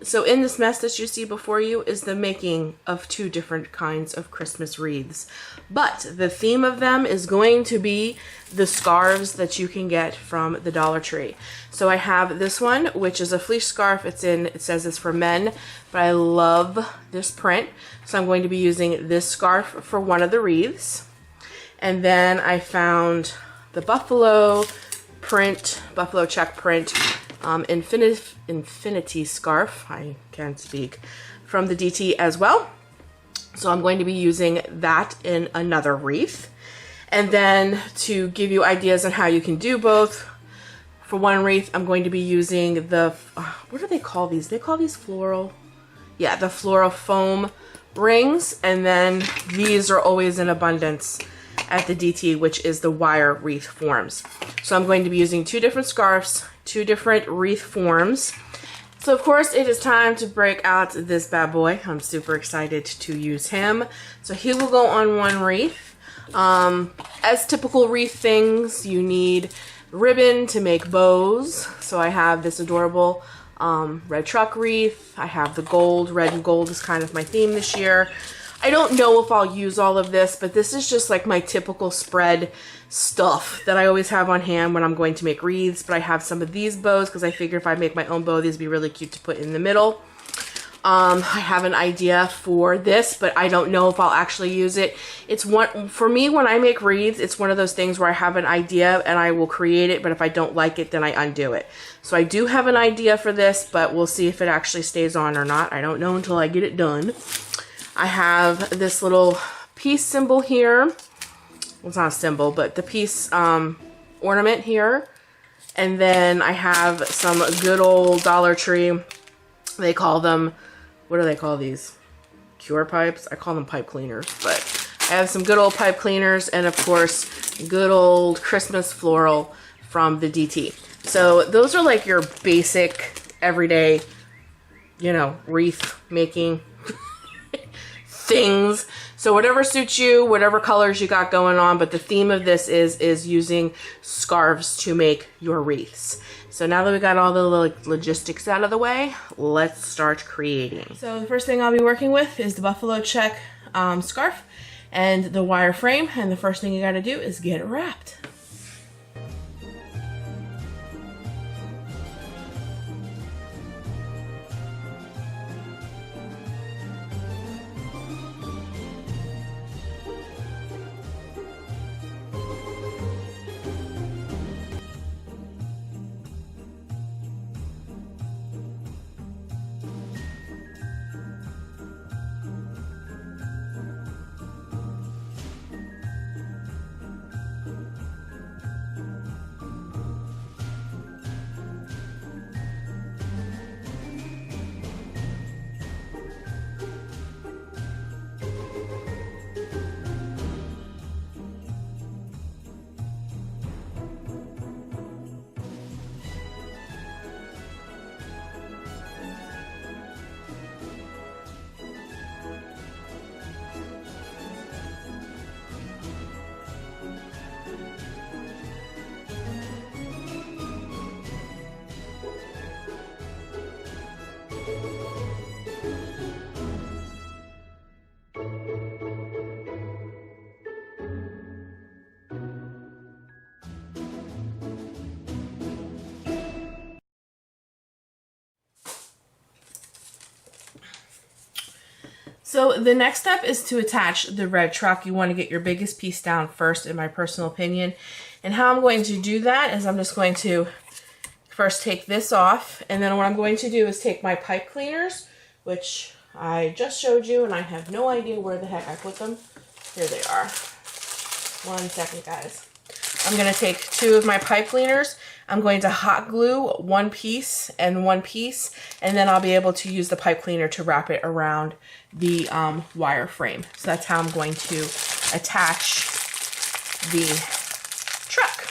So in this mess that you see before you is the making of 2 different kinds of Christmas wreaths. But the theme of them is going to be the scarves that you can get from the Dollar Tree. So I have this one, which is a fleece scarf. It says it's for men, but I love this print. So I'm going to be using this scarf for one of the wreaths. And then I found the buffalo check print infinity scarf, I can't speak, from the DT as well. So I'm going to be using that in another wreath. And then to give you ideas on how you can do both, for one wreath, I'm going to be using the, what do they call these? They call these floral, yeah, the floral foam rings. And then these are always in abundance at the DT, which is the wire wreath forms. So I'm going to be using 2 different scarves, 2 different wreath forms. So of course it is time to break out this bad boy. I'm super excited to use him. So he will go on one wreath. As typical wreath things, you need ribbon to make bows. So I have this adorable red truck wreath. I have the gold. Red and gold is kind of my theme this year. I don't know if I'll use all of this, but this is just like my typical spread stuff that I always have on hand when I'm going to make wreaths. But I have some of these bows because I figure if I make my own bow, these would be really cute to put in the middle. I have an idea for this, but I don't know if I'll actually use it. It's one, for me, when I make wreaths, it's one of those things where I have an idea and I will create it, but if I don't like it, then I undo it. So I do have an idea for this, but we'll see if it actually stays on or not. I don't know until I get it done. I have this little peace symbol here. Well, it's not a symbol, but the peace ornament here. And then I have some good old Dollar Tree. They call them, what do they call these? Cure pipes? I call them pipe cleaners. But I have some good old pipe cleaners and, of course, good old Christmas floral from the DT. So those are like your basic, everyday, you know, wreath making things. So whatever suits you, whatever colors you got going on, but the theme of this is using scarves to make your wreaths. So now that we got all the logistics out of the way, let's start creating. So the first thing I'll be working with is the buffalo check scarf and the wire frame, and the first thing you got to do is get it wrapped. So the next step is to attach the red truck. You want to get your biggest piece down first, in my personal opinion. And how I'm going to do that is I'm just going to first take this off, and then what I'm going to do is take my pipe cleaners, which I just showed you, and I have no idea where the heck I put them. Here they are. 1 second, guys. I'm going to take 2 of my pipe cleaners. I'm going to hot glue one piece and one piece, and then I'll be able to use the pipe cleaner to wrap it around the wire frame. So that's how I'm going to attach the truck.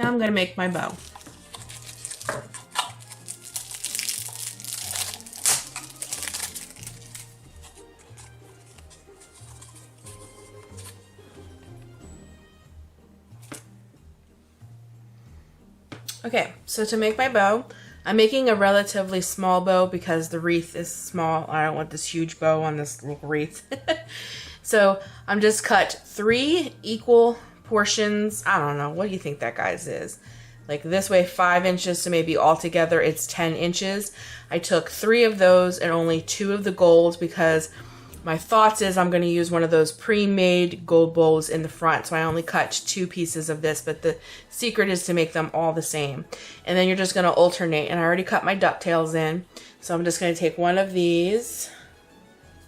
now I'm gonna make my bow. Okay, so to make my bow, I'm making a relatively small bow because the wreath is small. I don't want this huge bow on this little wreath. So I'm just cut 3 equal portions. I don't know, what do you think that guy's is? Like this way 5 inches, so maybe altogether it's 10 inches. I took 3 of those and only 2 of the gold because my thoughts is I'm going to use one of those pre-made gold bowls in the front. So I only cut 2 pieces of this, but the secret is to make them all the same. And then you're just going to alternate. And I already cut my ducktails in. So I'm just going to take one of these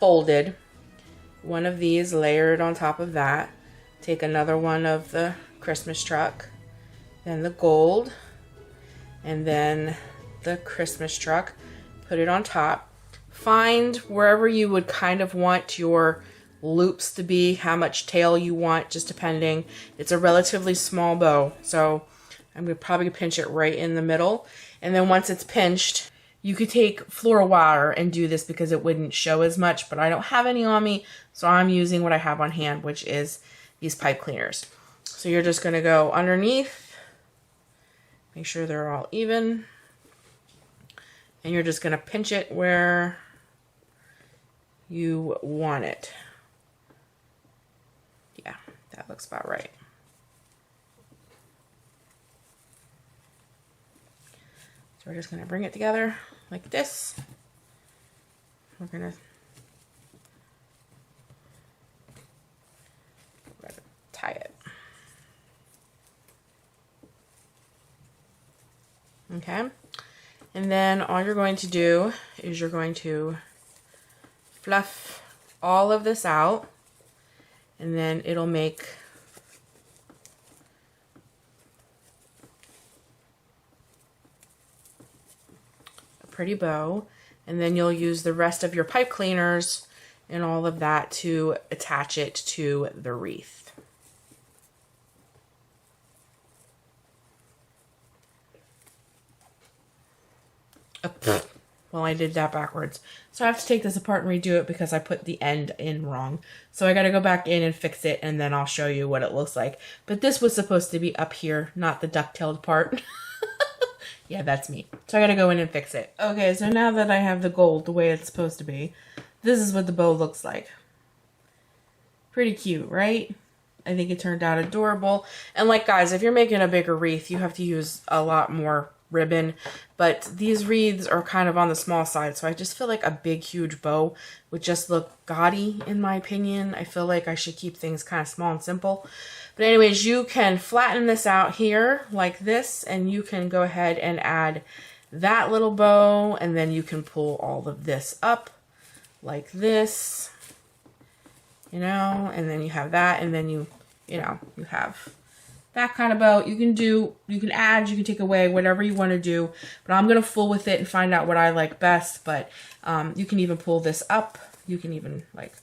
folded, one of these layered on top of that. Take another one of the Christmas truck, then the gold, and then the Christmas truck. Put it on top. Find wherever you would kind of want your loops to be, how much tail you want, just depending. It's a relatively small bow, so I'm going to probably pinch it right in the middle. And then once it's pinched, you could take floral wire and do this because it wouldn't show as much, but I don't have any on me, so I'm using what I have on hand, which is these pipe cleaners. So you're just going to go underneath, make sure they're all even, and you're just going to pinch it where you want it. Yeah, that looks about right. So we're just going to bring it together like this. We're going to tie it. Okay. And then all you're going to do is you're going to fluff all of this out, and then it'll make a pretty bow. And then you'll use the rest of your pipe cleaners and all of that to attach it to the wreath. Well, I did that backwards. So I have to take this apart and redo it because I put the end in wrong. So I got to go back in and fix it, and then I'll show you what it looks like. But this was supposed to be up here, not the duck-tailed part. Yeah, that's me. So I got to go in and fix it. Okay, so now that I have the gold the way it's supposed to be, this is what the bow looks like. Pretty cute, right? I think it turned out adorable. And like, guys, if you're making a bigger wreath, you have to use a lot more ribbon, but these wreaths are kind of on the small side, so I just feel like a big huge bow would just look gaudy in my opinion. I feel like I should keep things kind of small and simple. But anyways, you can flatten this out here like this, and you can go ahead and add that little bow, and then you can pull all of this up like this, you know, and then you have that, and then you have that kind of bow. You can add, you can take away, whatever you want to do. But I'm going to fool with it and find out what I like best. But you can even pull this up. You can even, like,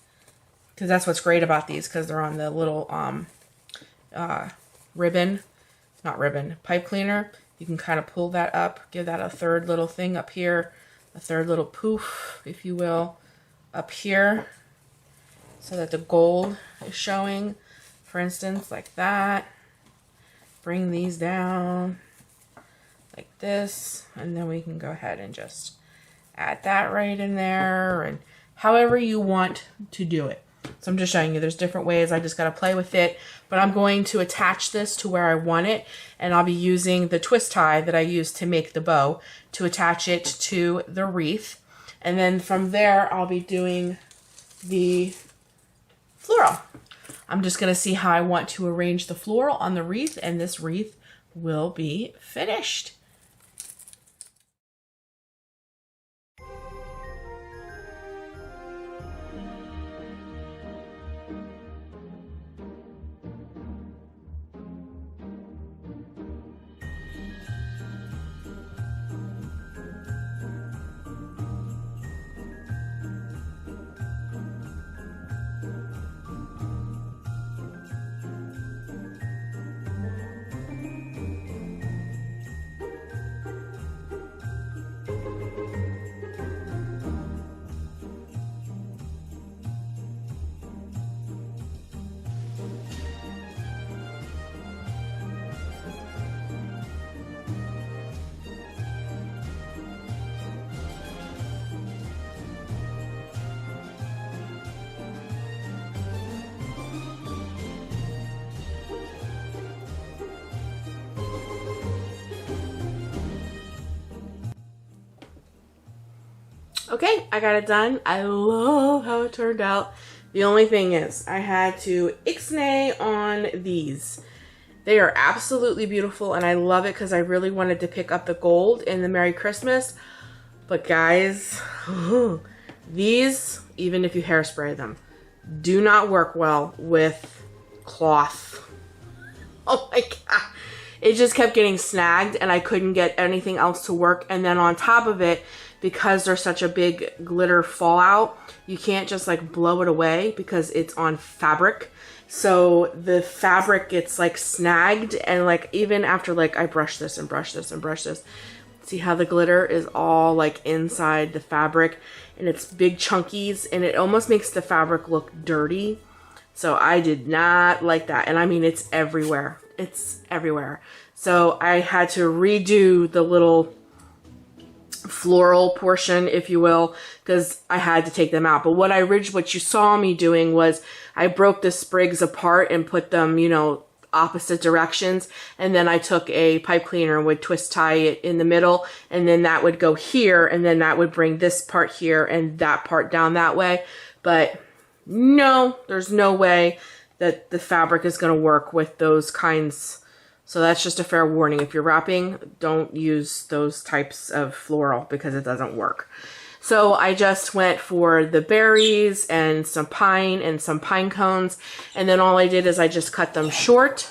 because that's what's great about these, because they're on the little pipe cleaner. You can kind of pull that up, give that a third little thing up here, a third little poof, if you will, up here, so that the gold is showing, for instance, like that. Bring these down like this, and then we can go ahead and just add that right in there, and however you want to do it. So I'm just showing you there's different ways. I just got to play with it, but I'm going to attach this to where I want it, and I'll be using the twist tie that I used to make the bow to attach it to the wreath. And then from there, I'll be doing the floral. I'm just going to see how I want to arrange the floral on the wreath, and this wreath will be finished. Okay, I got it done. I love how it turned out. The only thing is, I had to ixnay on these. They are absolutely beautiful, and I love it because I really wanted to pick up the gold in the Merry Christmas. But guys, these, even if you hairspray them, do not work well with cloth. Oh my God. It just kept getting snagged, and I couldn't get anything else to work. And then on top of it, because there's such a big glitter fallout, you can't just like blow it away because it's on fabric. So the fabric gets like snagged, and like even after like I brush this and brush this and brush this, see how the glitter is all like inside the fabric, and it's big chunkies, and it almost makes the fabric look dirty. So I did not like that. And I mean, it's everywhere. It's everywhere. So I had to redo the little floral portion, if you will, because I had to take them out. But what you saw me doing was I broke the sprigs apart and put them, you know, opposite directions, and then I took a pipe cleaner and would twist tie it in the middle, and then that would go here, and then that would bring this part here and that part down that way. But no, there's no way that the fabric is going to work with those kinds. So that's just a fair warning. If you're wrapping, don't use those types of floral because it doesn't work. So I just went for the berries and some pine cones. And then all I did is I just cut them short.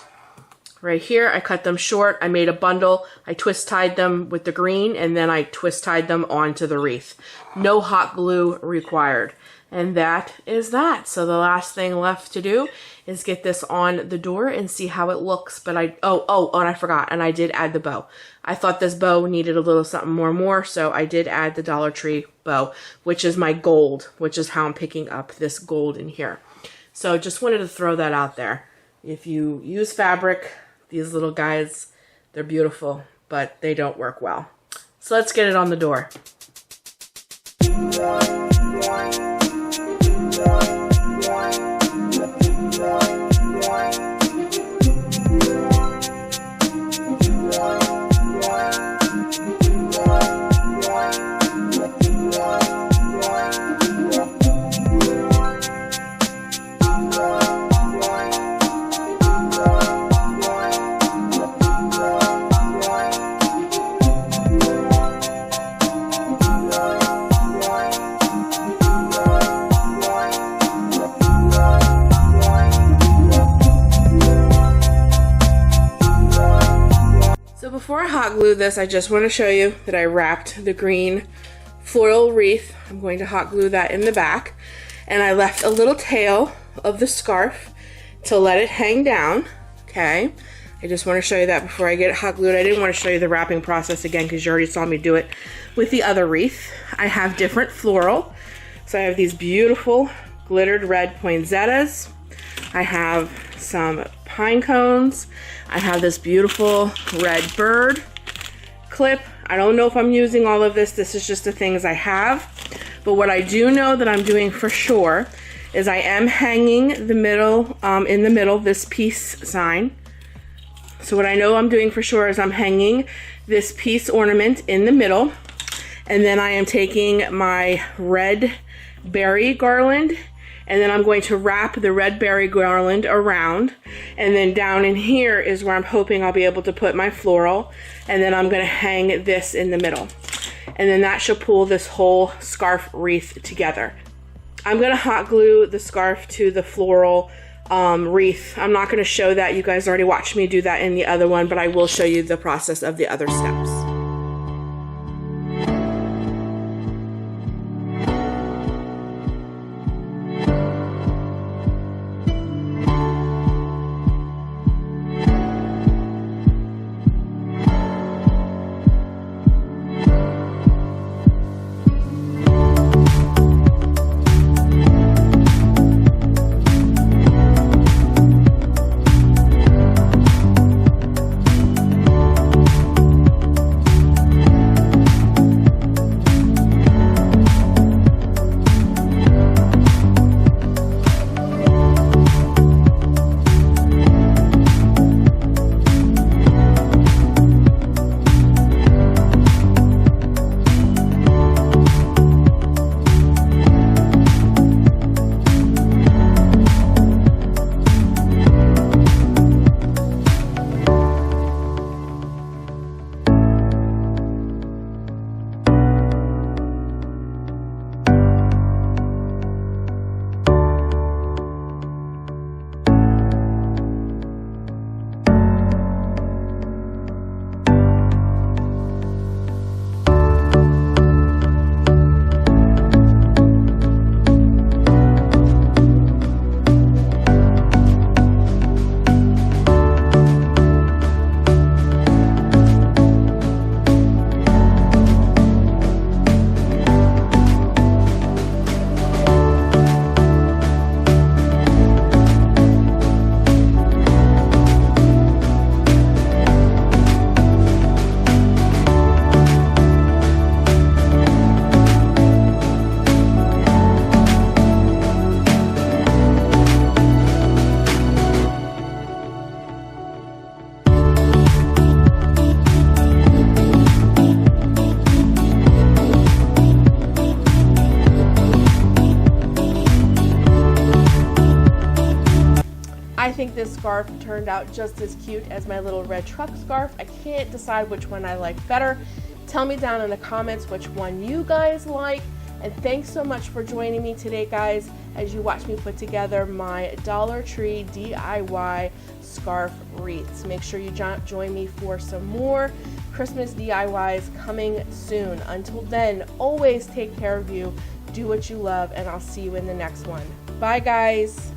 Right here, I cut them short. I made a bundle. I twist tied them with the green, and then I twist tied them onto the wreath. No hot glue required. And that is that. So the last thing left to do is get this on the door and see how it looks. But and I forgot, and I did add the bow. I thought this bow needed a little something more, so I did add the Dollar Tree bow, which is my gold, which is how I'm picking up this gold in here. So just wanted to throw that out there. If you use fabric, these little guys, they're beautiful, but they don't work well. So let's get it on the door. Before I hot glue this, I just want to show you that I wrapped the green floral wreath. I'm going to hot glue that in the back. And I left a little tail of the scarf to let it hang down. Okay. I just want to show you that before I get it hot glued. I didn't want to show you the wrapping process again because you already saw me do it with the other wreath. I have different floral. So I have these beautiful glittered red poinsettias. I have some pine cones. I have this beautiful red bird clip. I don't know if I'm using all of this. This is just the things I have. But what I do know that I'm doing for sure is I am hanging in the middle, this peace sign. So what I know I'm doing for sure is I'm hanging this peace ornament in the middle. And then I am taking my red berry garland, and then I'm going to wrap the red berry garland around. And then down in here is where I'm hoping I'll be able to put my floral. And then I'm going to hang this in the middle. And then that should pull this whole scarf wreath together. I'm going to hot glue the scarf to the floral wreath. I'm not going to show that. You guys already watched me do that in the other one, but I will show you the process of the other steps. I think this scarf turned out just as cute as my little red truck scarf. I can't decide which one I like better. Tell me down in the comments which one you guys like. And thanks so much for joining me today, guys, as you watch me put together my Dollar Tree DIY scarf wreaths. Make sure you join me for some more Christmas DIYs coming soon. Until then, always take care of you, do what you love, and I'll see you in the next one. Bye, guys.